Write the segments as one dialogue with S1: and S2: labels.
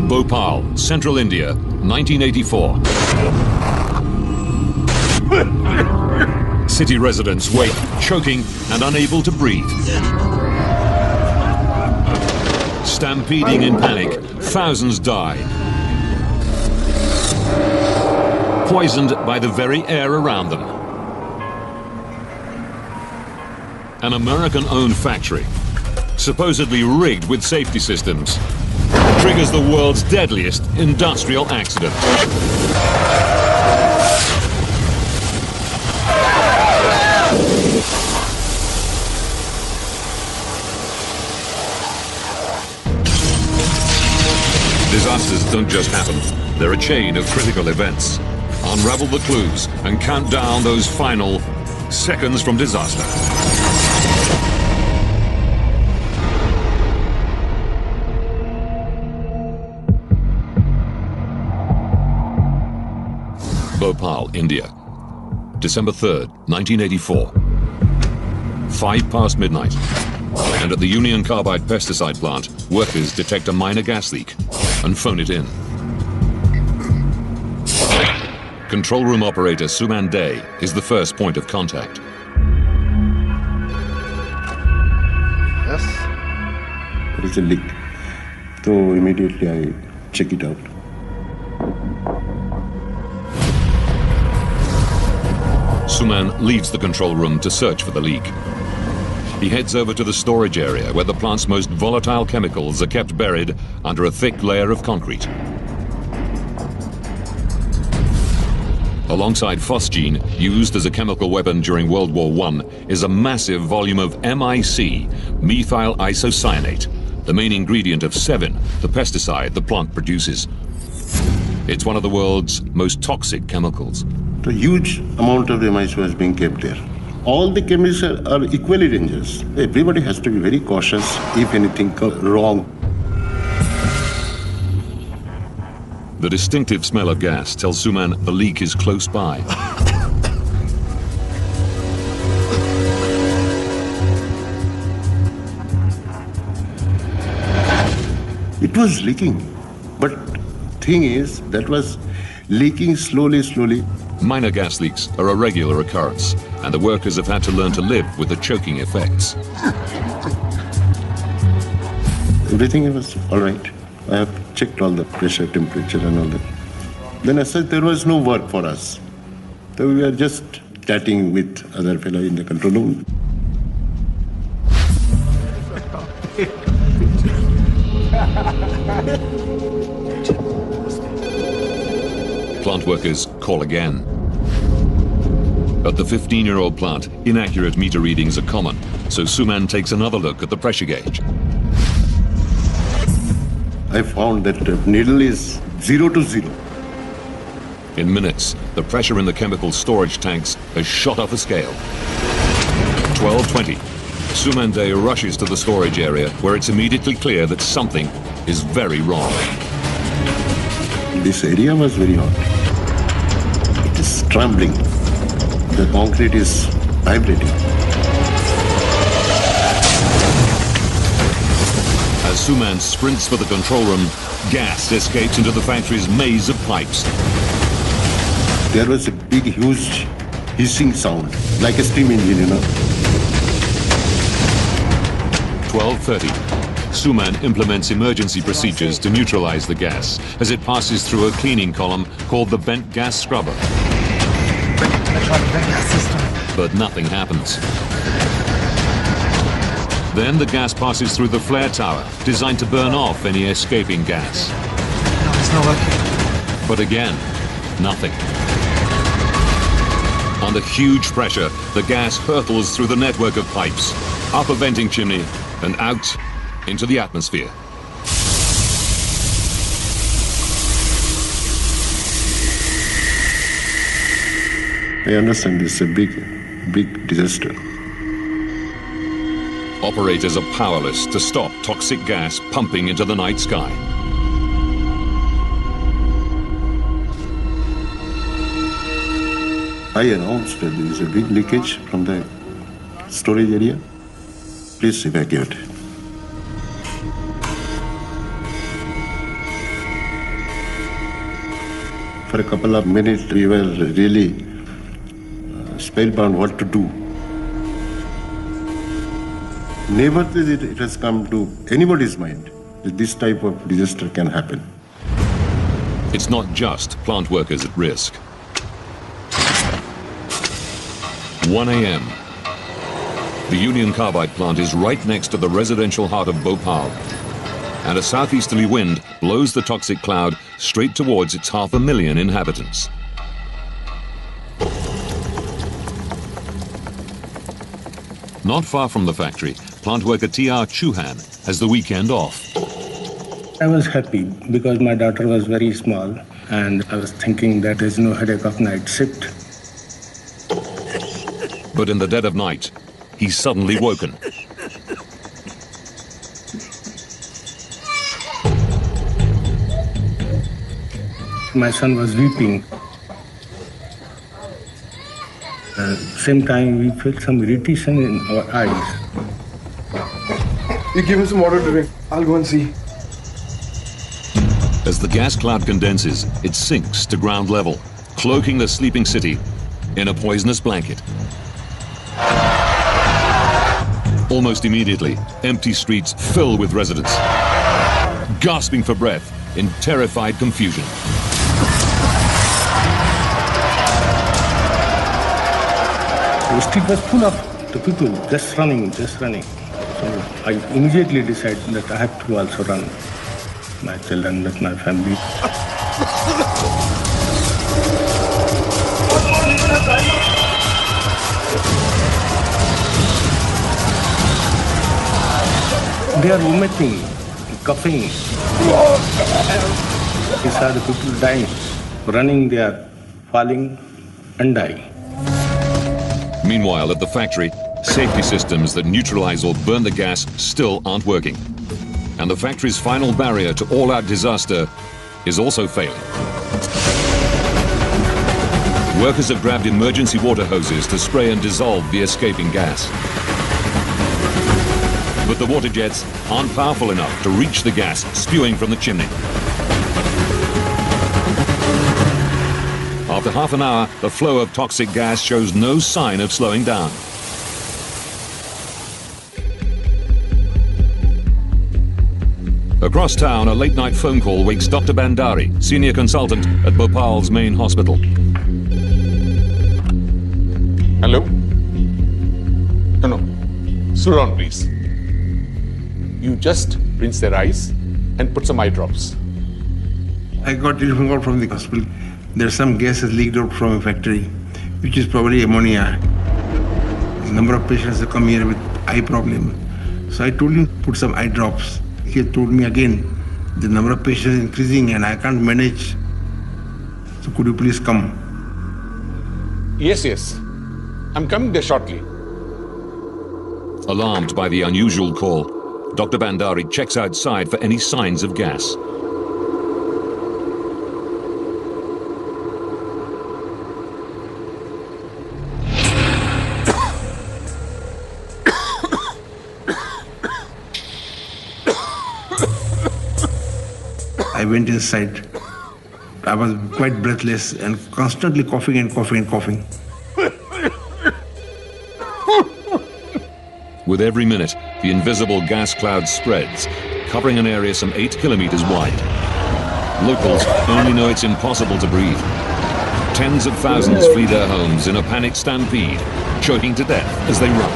S1: Bhopal, Central India, 1984. City residents wait, choking and unable to breathe. Stampeding in panic, thousands die. Poisoned by the very air around them. An American-owned factory, supposedly rigged with safety systems, triggers the world's deadliest industrial accident. Disasters don't just happen. They're a chain of critical events. Unravel the clues and count down those final seconds from disaster. Bhopal, India, December 3rd, 1984. 5 past midnight. And at the Union Carbide pesticide plant, workers detect a minor gas leak and phone it in. Control room operator Suman Day is the first point of contact.
S2: Yes. There is a leak. So immediately I check it out.
S1: Suman leaves the control room to search for the leak. He heads over to the storage area where the plant's most volatile chemicals are kept buried under a thick layer of concrete. Alongside phosgene, used as a chemical weapon during World War I, is a massive volume of MIC, methyl isocyanate, the main ingredient of Sevin, the pesticide the plant produces. It's one of the world's most toxic chemicals.
S2: A huge amount of MIC was being kept there. All the chemicals are equally dangerous. Everybody has to be very cautious if anything goes wrong.
S1: The distinctive smell of gas tells Suman the leak is close by.
S2: It was leaking, but thing is, that was leaking slowly.
S1: Minor gas leaks are a regular occurrence, and the workers have had to learn to live with the choking effects.
S2: Everything was all right. I have checked all the pressure, temperature and all that. Then as such, there was no work for us. So we were just chatting with other fellow in the control room.
S1: Plant workers call again. At the 15-year-old plant, inaccurate meter readings are common, so Suman takes another look at the pressure gauge.
S2: I found that the needle is 0 to 0.
S1: In minutes, the pressure in the chemical storage tanks has shot off a scale. 12:20. Suman Day rushes to the storage area, where it's immediately clear that something is very wrong.
S2: This area was very hot. It is trembling. The concrete is vibrating.
S1: As Suman sprints for the control room, gas escapes into the factory's maze of pipes.
S2: There was a big, huge hissing sound, like a steam engine, you know.
S1: 12:30. Suman implements emergency procedures to neutralize the gas as it passes through a cleaning column called the bent gas scrubber. But nothing happens. Then the gas passes through the flare tower, designed to burn off any escaping gas.
S3: No, it's not working.
S1: But again, nothing. Under huge pressure, the gas hurtles through the network of pipes, up a venting chimney, and out into the atmosphere.
S2: I understand this is a big disaster.
S1: Operators are powerless to stop toxic gas pumping into the night sky.
S2: I announced that there is a big leakage from the storage area. Please evacuate. For a couple of minutes, we were really spellbound what to do. Never it has come to anybody's mind that this type of disaster can happen.
S1: It's not just plant workers at risk. 1 a.m. The Union Carbide plant is right next to the residential heart of Bhopal, and a southeasterly wind blows the toxic cloud straight towards its 500,000 inhabitants. Not far from the factory, plant worker T.R. Chauhan has the weekend off.
S4: I was happy because my daughter was very small and I was thinking that there's no headache of night shift.
S1: But in the dead of night, he's suddenly woken.
S4: My son was weeping. At the same time, we felt some irritation in our eyes.
S3: You give me some water to drink. I'll go and see.
S1: As the gas cloud condenses, it sinks to ground level, cloaking the sleeping city in a poisonous blanket. Almost immediately, empty streets fill with residents, gasping for breath in terrified confusion.
S4: The street was full of the people just running. So I immediately decided that I have to also run. My children, with my family. They are vomiting, coughing. These are the people dying. Running, they are falling and dying.
S1: Meanwhile, at the factory, safety systems that neutralize or burn the gas still aren't working. And the factory's final barrier to all-out disaster is also failing. Workers have grabbed emergency water hoses to spray and dissolve the escaping gas. But the water jets aren't powerful enough to reach the gas spewing from the chimney. After half an hour, the flow of toxic gas shows no sign of slowing down. Across town, a late-night phone call wakes Dr. Bandari, senior consultant at Bhopal's main hospital.
S5: Hello? No. Sit down, please. You just rinse their eyes and put some eye drops.
S6: I got telephone call from the hospital. There's some gas has leaked out from a factory, which is probably ammonia. A number of patients have come here with eye problem. So I told him put some eye drops. He told me again, the number of patients is increasing and I can't manage. So could you please come?
S5: Yes. I'm coming there shortly.
S1: Alarmed by the unusual call, Dr. Bandari checks outside for any signs of gas.
S6: I went inside. I was quite breathless and constantly coughing and coughing.
S1: With every minute, the invisible gas cloud spreads, covering an area some 8 kilometers wide. Locals only know it's impossible to breathe. Tens of thousands flee their homes in a panicked stampede, choking to death as they run.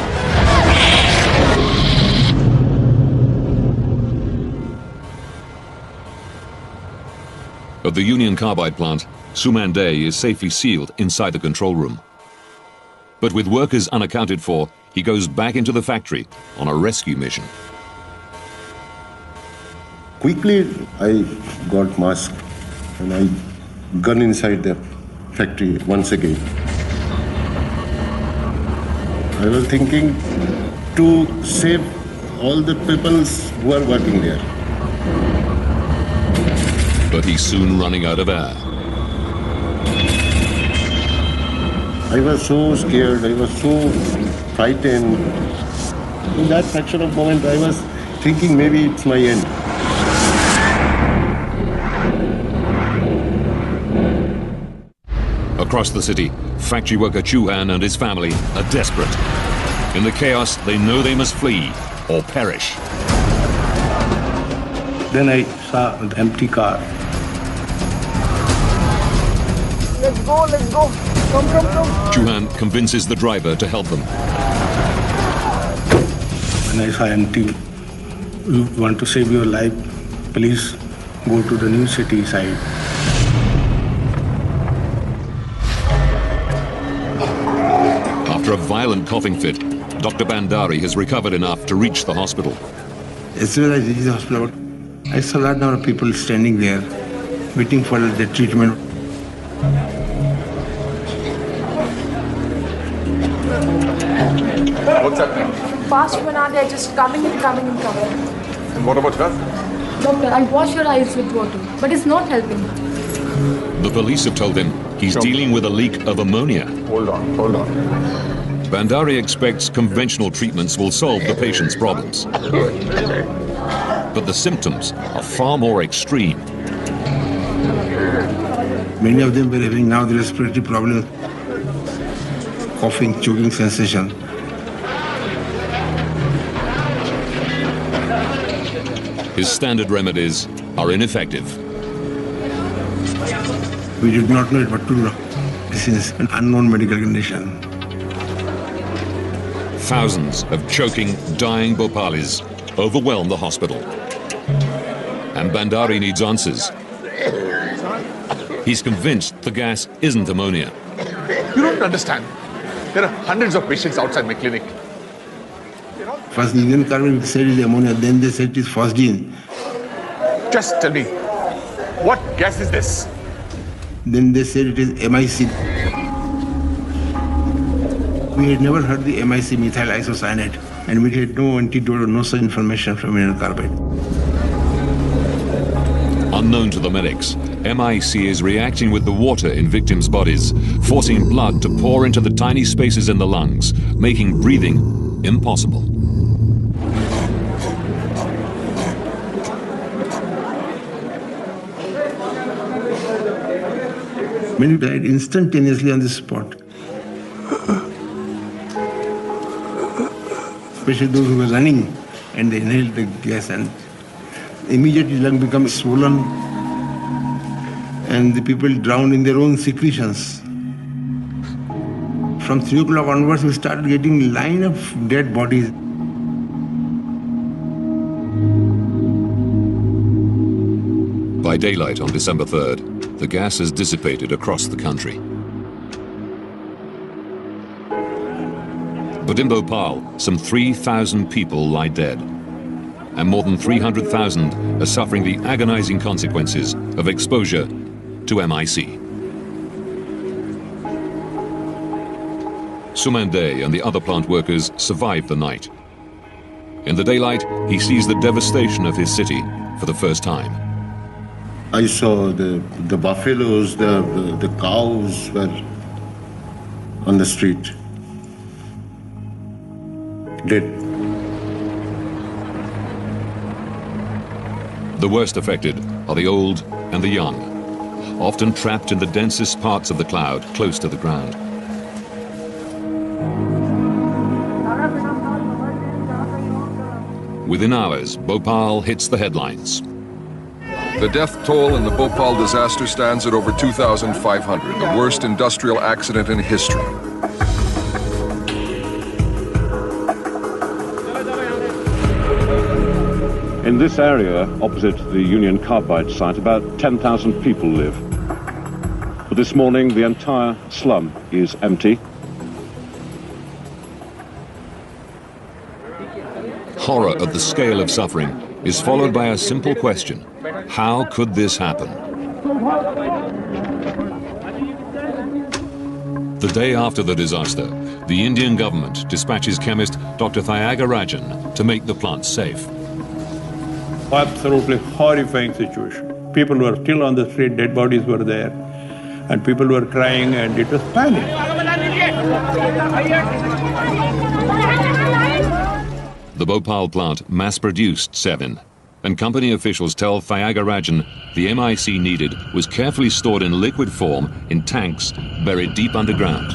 S1: At the Union Carbide plant, Suman Day is safely sealed inside the control room. But with workers unaccounted for, he goes back into the factory on a rescue mission.
S2: Quickly, I got mask and I gun inside the factory once again. I was thinking to save all the people who are working there.
S1: But he's soon running out of air.
S2: I was so scared, I was so frightened. In that fraction of moment, I was thinking maybe it's my end.
S1: Across the city, factory worker Chauhan and his family are desperate. In the chaos, they know they must flee or perish.
S4: Then I saw an empty car.
S3: Let's go, let's go. Come.
S1: Chauhan convinces the driver to help them.
S4: When I saw empty, you want to save your life, please go to the new city side.
S1: After a violent coughing fit, Dr. Bandari has recovered enough to reach the hospital.
S6: As soon as I reached the hospital, I saw a lot number of people standing there, waiting for the treatment.
S5: What's happening?
S7: Fast Manali, they're just coming.
S5: And what about her?
S7: Doctor, I wash your eyes with water, but it's not helping.
S1: The police have told him he's dealing with a leak of ammonia.
S5: Hold on.
S1: Bandari expects conventional treatments will solve the patient's problems. But the symptoms are far more extreme.
S6: Many of them were having now the respiratory problems, coughing, choking sensation.
S1: His standard remedies are ineffective.
S6: We did not know what to do. This is an unknown medical condition.
S1: Thousands of choking, dying Bhopalis overwhelm the hospital. And Bandari needs answers. He's convinced the gas isn't ammonia.
S5: You don't understand. There are hundreds of patients outside my clinic.
S6: First, the Indian carbon said it is ammonia, then they said it is phosgene.
S5: Just tell me, what gas is this?
S6: Then they said it is MIC. We had never heard the MIC, methyl isocyanate, and we had no antidote or no such information from mineral carbide.
S1: Unknown to the medics, MIC is reacting with the water in victims' bodies, forcing blood to pour into the tiny spaces in the lungs, making breathing impossible.
S6: Many died instantaneously on the spot. Especially those who were running and they inhaled the gas, and immediately lung becomes swollen and the people drowned in their own secretions. From 3 o'clock onwards, we started getting line of dead bodies.
S1: By daylight on December 3rd, the gas has dissipated across the country. But in Bhopal, some 3,000 people lie dead, and more than 300,000 are suffering the agonizing consequences of exposure to MIC. Sumande and the other plant workers survive the night. In the daylight, he sees the devastation of his city for the first time.
S2: I saw the buffaloes, the cows were on the street, dead.
S1: The worst affected are the old and the young, often trapped in the densest parts of the cloud close to the ground. Within hours, Bhopal hits the headlines.
S8: The death toll in the Bhopal disaster stands at over 2,500, the worst industrial accident in history.
S9: In this area, opposite the Union Carbide site, about 10,000 people live. But this morning, the entire slum is empty.
S1: Horror at the scale of suffering is followed by a simple question. How could this happen? The day after the disaster, the Indian government dispatches chemist Dr. Thyagarajan to make the plant safe.
S10: Absolutely horrifying situation. People were still on the street, dead bodies were there, and people were crying, and it was panic.
S1: The Bhopal plant mass-produced Sevin, and company officials tell Thiagarajan the MIC needed was carefully stored in liquid form in tanks buried deep underground.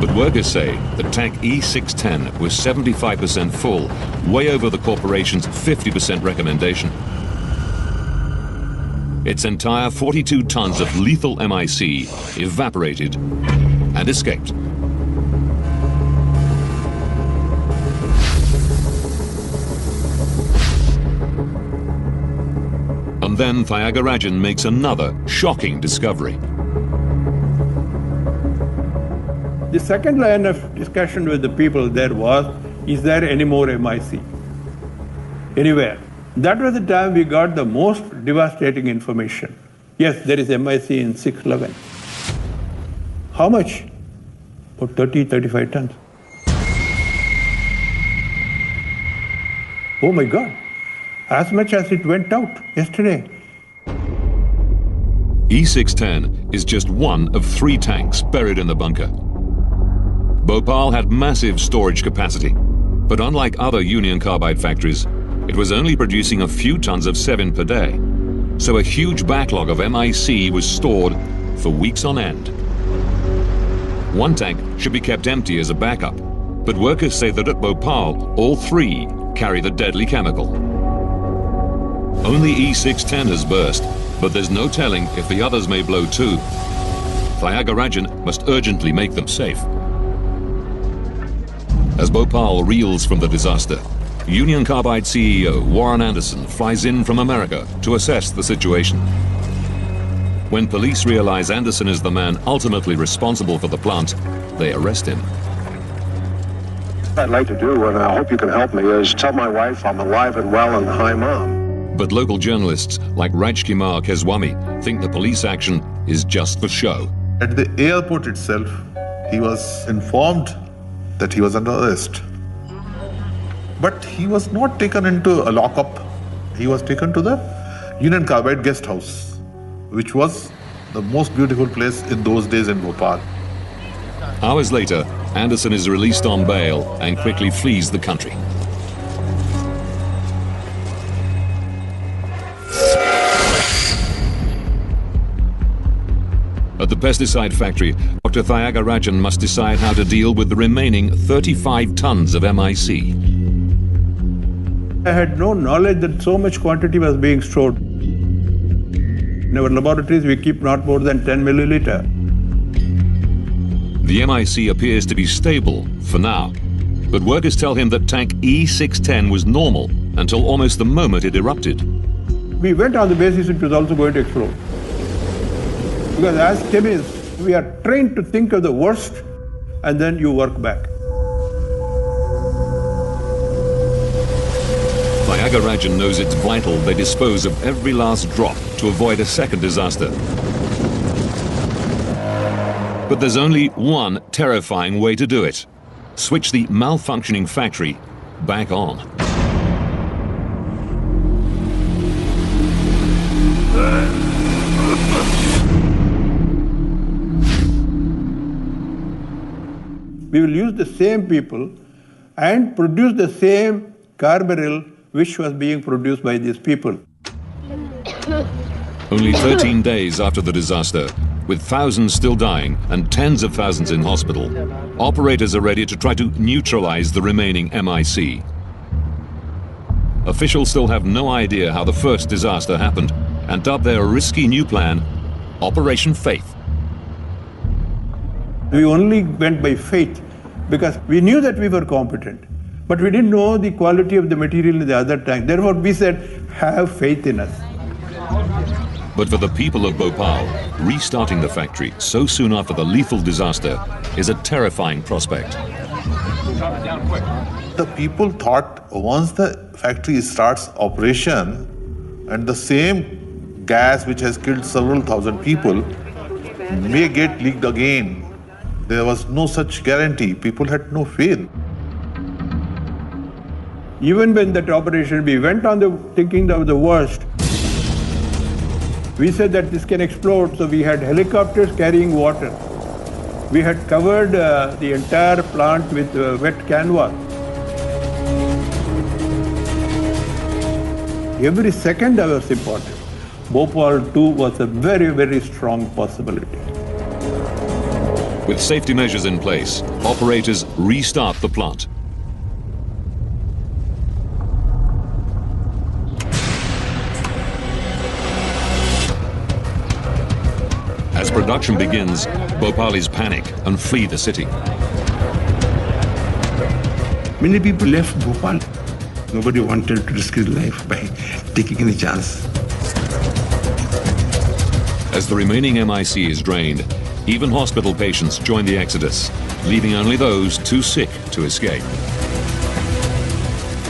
S1: But workers say that tank E610 was 75% full, way over the corporation's 50% recommendation. Its entire 42 tons of lethal MIC evaporated and escaped. And then Thiagarajan makes another shocking discovery.
S10: The second line of discussion with the people there was, is there any more MIC anywhere? That was the time we got the most devastating information. Yes, there is MIC in 611. How much? About 30, 35 tons. Oh my God, as much as it went out yesterday.
S1: E610 is just one of 3 tanks buried in the bunker. Bhopal had massive storage capacity, but unlike other Union Carbide factories, it was only producing a few tons of 7 per day. So a huge backlog of MIC was stored for weeks on end. One tank should be kept empty as a backup, but workers say that at Bhopal, all 3 carry the deadly chemical. Only E610 has burst, but there's no telling if the others may blow too. Thiagarajan must urgently make them safe. As Bhopal reels from the disaster, Union Carbide CEO Warren Anderson flies in from America to assess the situation. When police realize Anderson is the man ultimately responsible for the plant, they arrest him.
S9: What I'd like to do, and I hope you can help me, is tell my wife I'm alive and well and hi, Mom.
S1: But local journalists like Rajkumar Keswami think the police action is just for show.
S11: At the airport itself, he was informed that he was under arrest. But he was not taken into a lockup. He was taken to the Union Carbide guest house, which was the most beautiful place in those days in Bhopal.
S1: Hours later, Anderson is released on bail and quickly flees the country. At the pesticide factory, Dr. Thiagarajan must decide how to deal with the remaining 35 tons of MIC.
S10: I had no knowledge that so much quantity was being stored. In our laboratories, we keep not more than 10 milliliter.
S1: The MIC appears to be stable for now, but workers tell him that tank E610 was normal until almost the moment it erupted.
S10: We went on the basis it was also going to explode. Because as chemists, we are trained to think of the worst and then you work back.
S1: Thiagarajan knows it's vital they dispose of every last drop to avoid a second disaster. But there's only one terrifying way to do it. Switch the malfunctioning factory back on.
S10: We will use the same people and produce the same carbaryl which was being produced by these people.
S1: Only 13 days after the disaster, with thousands still dying and tens of thousands in hospital, operators are ready to try to neutralize the remaining MIC. Officials still have no idea how the first disaster happened and dub their risky new plan Operation Faith.
S10: We only went by faith because we knew that we were competent, but we didn't know the quality of the material in the other tank. Therefore, we said, have faith in us.
S1: But for the people of Bhopal, restarting the factory so soon after the lethal disaster is a terrifying prospect.
S11: The people thought once the factory starts operation and the same gas which has killed several thousand people may get leaked again. There was no such guarantee. People had no faith.
S10: Even when that operation, we went on thinking of the worst. We said that this can explode, so we had helicopters carrying water. We had covered the entire plant with wet canvas. Every second was important. Bhopal too was a very, very strong possibility.
S1: With safety measures in place, operators restart the plant. As production begins, Bhopalis panic and flee the city.
S6: Many people left Bhopal. Nobody wanted to risk his life by taking any chance.
S1: As the remaining MIC is drained, even hospital patients join the exodus, leaving only those too sick to escape.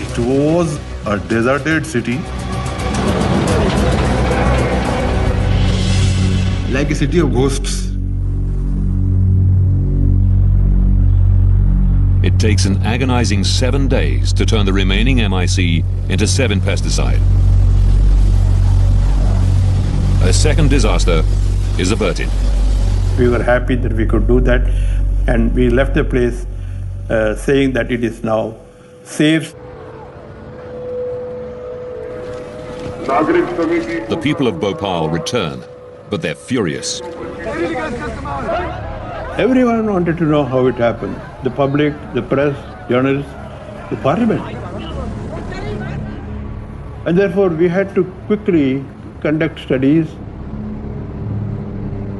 S11: It was a deserted city.
S6: Like a city of ghosts.
S1: It takes an agonizing 7 days to turn the remaining MIC into 7 pesticide. A second disaster is averted.
S10: We were happy that we could do that, and we left the place saying that it is now safe.
S1: The people of Bhopal return, but they're furious.
S10: Everyone wanted to know how it happened. The public, the press, journalists, the parliament. And therefore we had to quickly conduct studies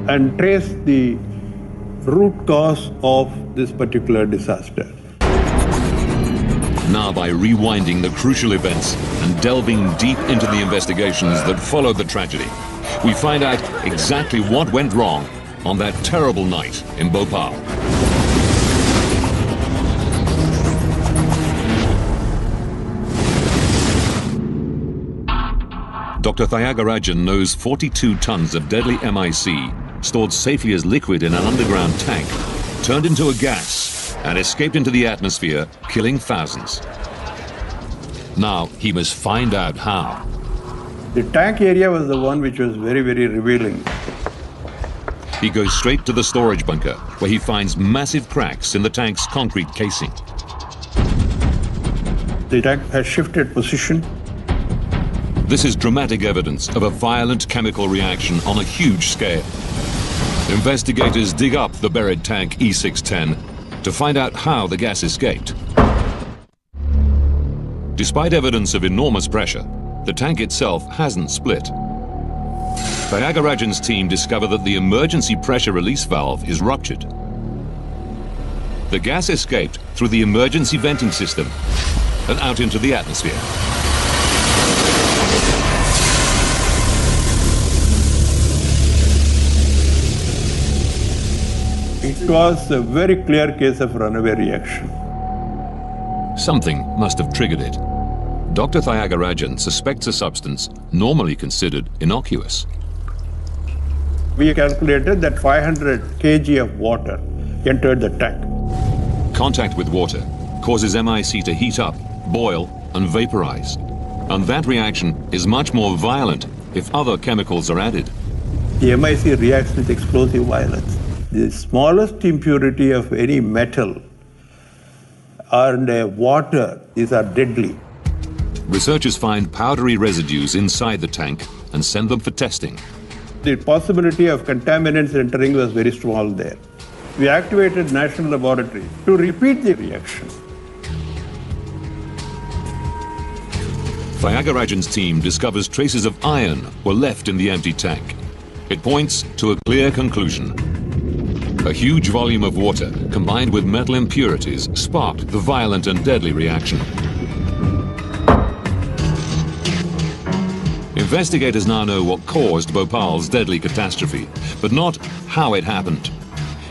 S10: and trace the root cause of this particular disaster.
S1: Now, by rewinding the crucial events and delving deep into the investigations that followed the tragedy, we find out exactly what went wrong on that terrible night in Bhopal. Dr. Thayagarajan knows 42 tons of deadly MIC, stored safely as liquid in an underground tank, turned into a gas and escaped into the atmosphere, killing thousands. Now he must find out how.
S10: The tank area was the one which was very, very revealing.
S1: He goes straight to the storage bunker, where he finds massive cracks in the tank's concrete casing.
S10: The tank has shifted position.
S1: This is dramatic evidence of a violent chemical reaction on a huge scale. Investigators dig up the buried tank E610 to find out how the gas escaped. Despite evidence of enormous pressure, the tank itself hasn't split. Thayagarajan's team discover that the emergency pressure release valve is ruptured. The gas escaped through the emergency venting system and out into the atmosphere.
S10: It was a very clear case of runaway reaction.
S1: Something must have triggered it. Dr. Thayagarajan suspects a substance normally considered innocuous.
S10: We calculated that 500 kg of water entered the tank.
S1: Contact with water causes MIC to heat up, boil, and vaporize. And that reaction is much more violent if other chemicals are added.
S10: The MIC reacts with explosive violence. The smallest impurity of any metal and water, these are deadly.
S1: Researchers find powdery residues inside the tank and send them for testing.
S10: The possibility of contaminants entering was very small there. We activated National Laboratory to repeat the reaction.
S1: Thayagarajan's team discovers traces of iron were left in the empty tank. It points to a clear conclusion. A huge volume of water combined with metal impurities sparked the violent and deadly reaction. Investigators now know what caused Bhopal's deadly catastrophe, but not how it happened.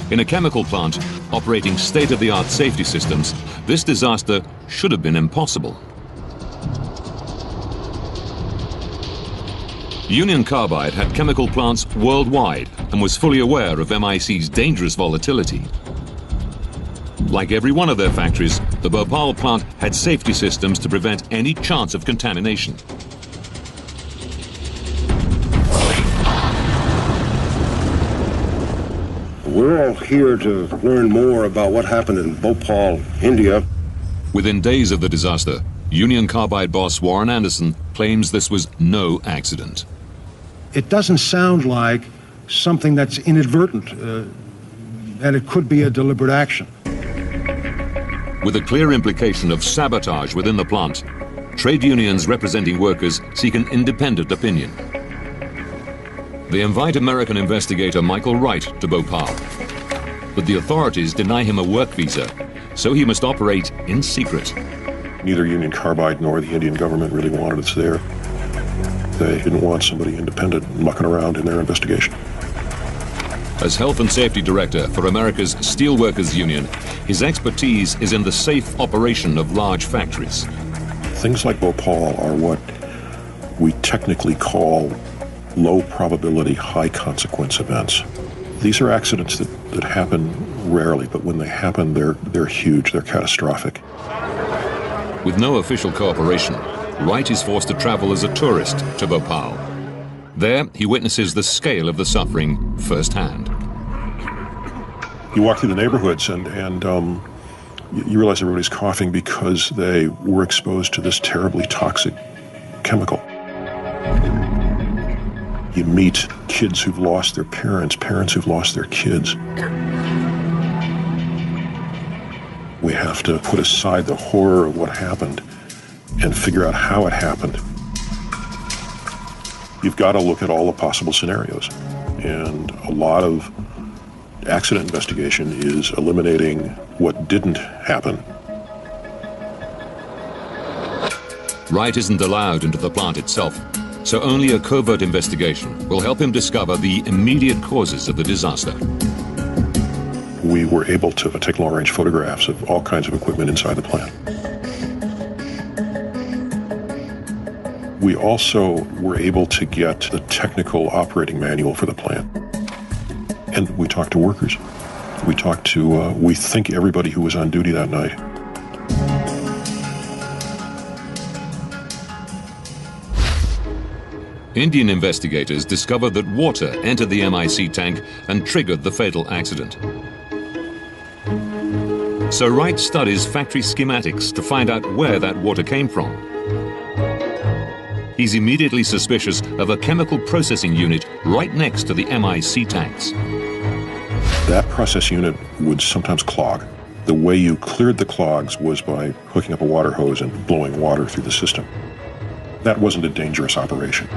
S1: In a chemical plant operating state-of-the-art safety systems, this disaster should have been impossible. Union Carbide had chemical plants worldwide and was fully aware of MIC's dangerous volatility. Like every one of their factories, the Bhopal plant had safety systems to prevent any chance of contamination.
S12: We're all here to learn more about what happened in Bhopal, India.
S1: Within days of the disaster, Union Carbide boss Warren Anderson claims this was no accident.
S12: It doesn't sound like something that's inadvertent, and it could be a deliberate action.
S1: With a clear implication of sabotage within the plant, trade unions representing workers seek an independent opinion. They invite American investigator Michael Wright to Bhopal, but the authorities deny him a work visa, so he must operate in secret.
S13: Neither Union Carbide nor the Indian government really wanted us there. They didn't want somebody independent mucking around in their investigation.
S1: As Health and Safety Director for America's Steelworkers Union, his expertise is in the safe operation of large factories.
S13: Things like Bhopal are what we technically call low probability, high consequence events. These are accidents that happen rarely, but when they happen, they're huge, they're catastrophic.
S1: With no official cooperation, Wright is forced to travel as a tourist to Bhopal. There, he witnesses the scale of the suffering firsthand.
S13: You walk through the neighborhoods and you realize everybody's coughing because they were exposed to this terribly toxic chemical. You meet kids who've lost their parents, parents who've lost their kids. We have to put aside the horror of what happened and figure out how it happened. You've got to look at all the possible scenarios. And a lot of accident investigation is eliminating what didn't happen.
S1: Wright isn't allowed into the plant itself, so only a covert investigation will help him discover the immediate causes of the disaster.
S13: We were able to take long-range photographs of all kinds of equipment inside the plant. We also were able to get the technical operating manual for the plant. And we talked to workers. We talked to, we think, everybody who was on duty that night.
S1: Indian investigators discovered that water entered the MIC tank and triggered the fatal accident. So Wright studies factory schematics to find out where that water came from. He's immediately suspicious of a chemical processing unit right next to the MIC tanks.
S13: That process unit would sometimes clog. The way you cleared the clogs was by hooking up a water hose and blowing water through the system. That wasn't a dangerous operation.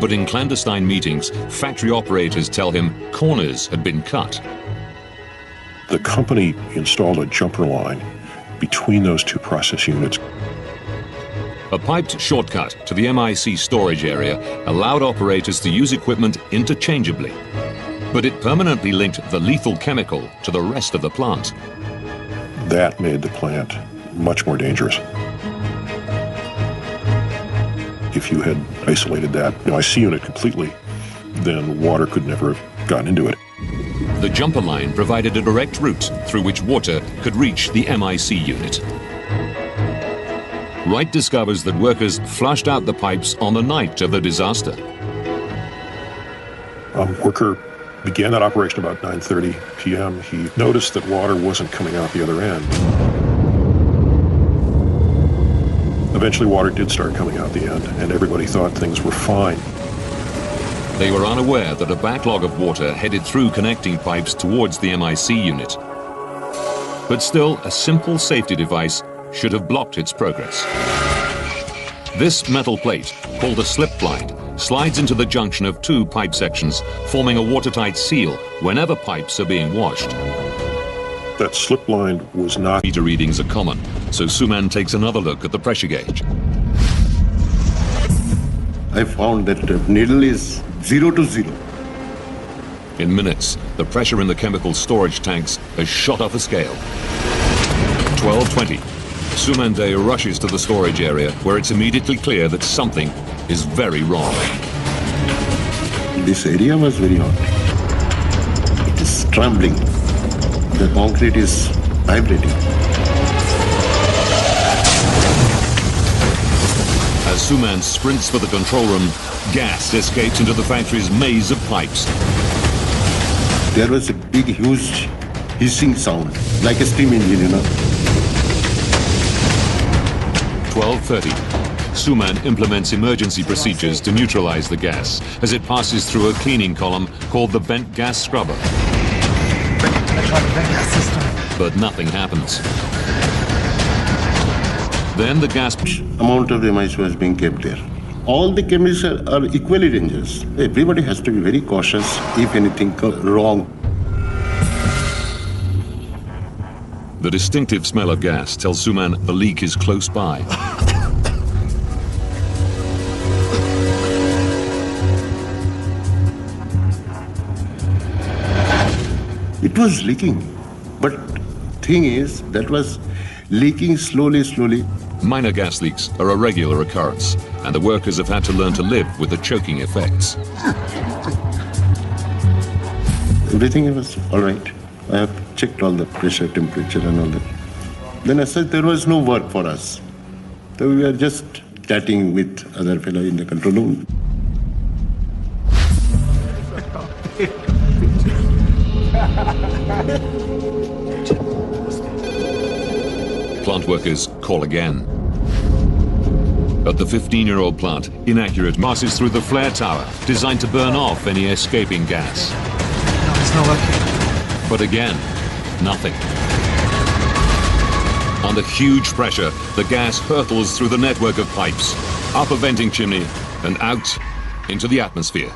S1: But in clandestine meetings, factory operators tell him corners had been cut.
S13: The company installed a jumper line between those two process units.
S1: A piped shortcut to the MIC storage area allowed operators to use equipment interchangeably, but it permanently linked the lethal chemical to the rest of the plant.
S13: That made the plant much more dangerous. If you had isolated that MIC unit completely, then water could never have gotten into it.
S1: The jumper line provided a direct route through which water could reach the MIC unit. Wright discovers that workers flushed out the pipes on the night of the disaster.
S13: A worker began that operation about 9:30 p.m. He noticed that water wasn't coming out the other end. Eventually, water did start coming out the end, and everybody thought things were fine.
S1: They were unaware that a backlog of water headed through connecting pipes towards the MIC unit. But still, a simple safety device should have blocked its progress. This metal plate, called a slip blind, slides into the junction of two pipe sections, forming a watertight seal whenever pipes are being washed.
S13: That slip blind was not...
S1: Meter readings are common, so Suman takes another look at the pressure gauge.
S2: I found that the needle is 0 to 0.
S1: In minutes, the pressure in the chemical storage tanks has shot off a scale. 12:20. Sumande rushes to the storage area, where it's immediately clear that something is very wrong.
S2: This area was very hot. It is trembling. The concrete is vibrating.
S1: As Suman sprints for the control room, gas escapes into the factory's maze of pipes.
S2: There was a big, huge hissing sound, like a steam engine, you know.
S1: 12:30. Suman implements emergency procedures to neutralize the gas as it passes through a cleaning column called the vent gas scrubber. But nothing happens. Then the gas
S2: amount of MIC was being kept there. All the chemicals are equally dangerous. Everybody has to be very cautious if anything goes wrong.
S1: The distinctive smell of gas tells Suman the leak is close by.
S2: It was leaking, but thing is, that was leaking slowly.
S1: Minor gas leaks are a regular occurrence, and the workers have had to learn to live with the choking effects.
S2: Everything was all right. I have checked all the pressure, temperature and all that. Then as such, there was no work for us. So we were just chatting with other fellow in the control room.
S1: Plant workers call again. At the 15-year-old plant, inaccurate passes through the flare tower, designed to burn off any escaping gas.
S3: No, it's not working.
S1: But again, nothing. Under huge pressure, the gas hurtles through the network of pipes, up a venting chimney, and out into the atmosphere.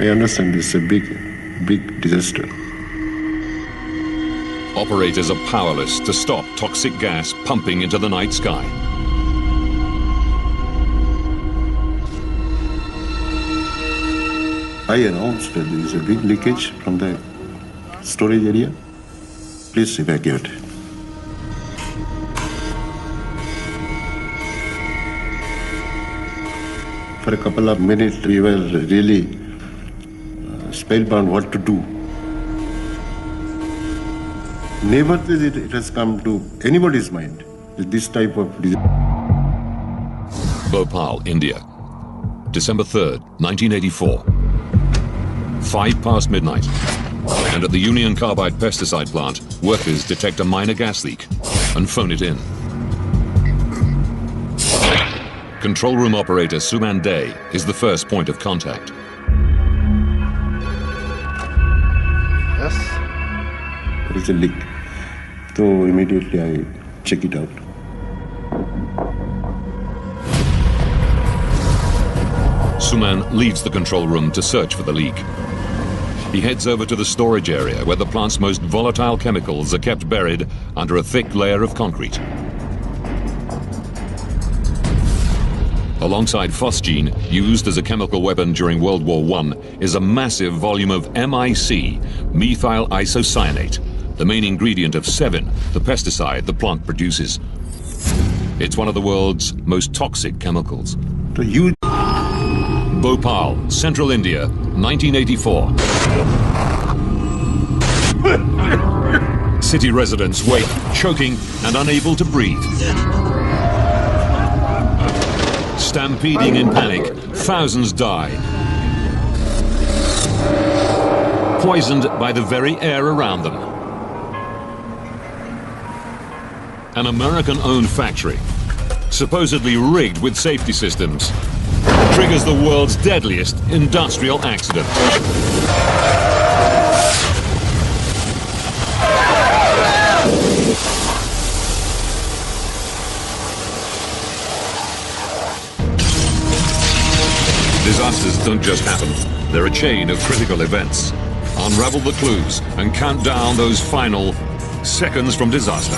S2: I understand this is a big disaster.
S1: Operators are powerless to stop toxic gas pumping into the night sky.
S2: I announced that there is a big leakage from the storage area. Please evacuate. For a couple of minutes, we were really spellbound what to do. Never did it has come to anybody's mind that this type of disaster.
S1: Bhopal, India, December 3rd, 1984. 5 past midnight, and at the Union Carbide pesticide plant, workers detect a minor gas leak and phone it in. Control room operator Suman Day is the first point of contact.
S2: Yes. There is a leak. So immediately I check it out.
S1: Suman leaves the control room to search for the leak. He heads over to the storage area where the plant's most volatile chemicals are kept buried under a thick layer of concrete. Alongside phosgene, used as a chemical weapon during World War I, is a massive volume of MIC, methyl isocyanate, the main ingredient of 7, the pesticide the plant produces. It's one of the world's most toxic chemicals.
S2: The huge
S1: Bhopal, Central India, 1984. City residents wait, choking and unable to breathe. Stampeding in panic, thousands die. Poisoned by the very air around them. An American-owned factory, supposedly rigged with safety systems, triggers the world's deadliest industrial accident. Disasters don't just happen. They're a chain of critical events. Unravel the clues and count down those final seconds from disaster.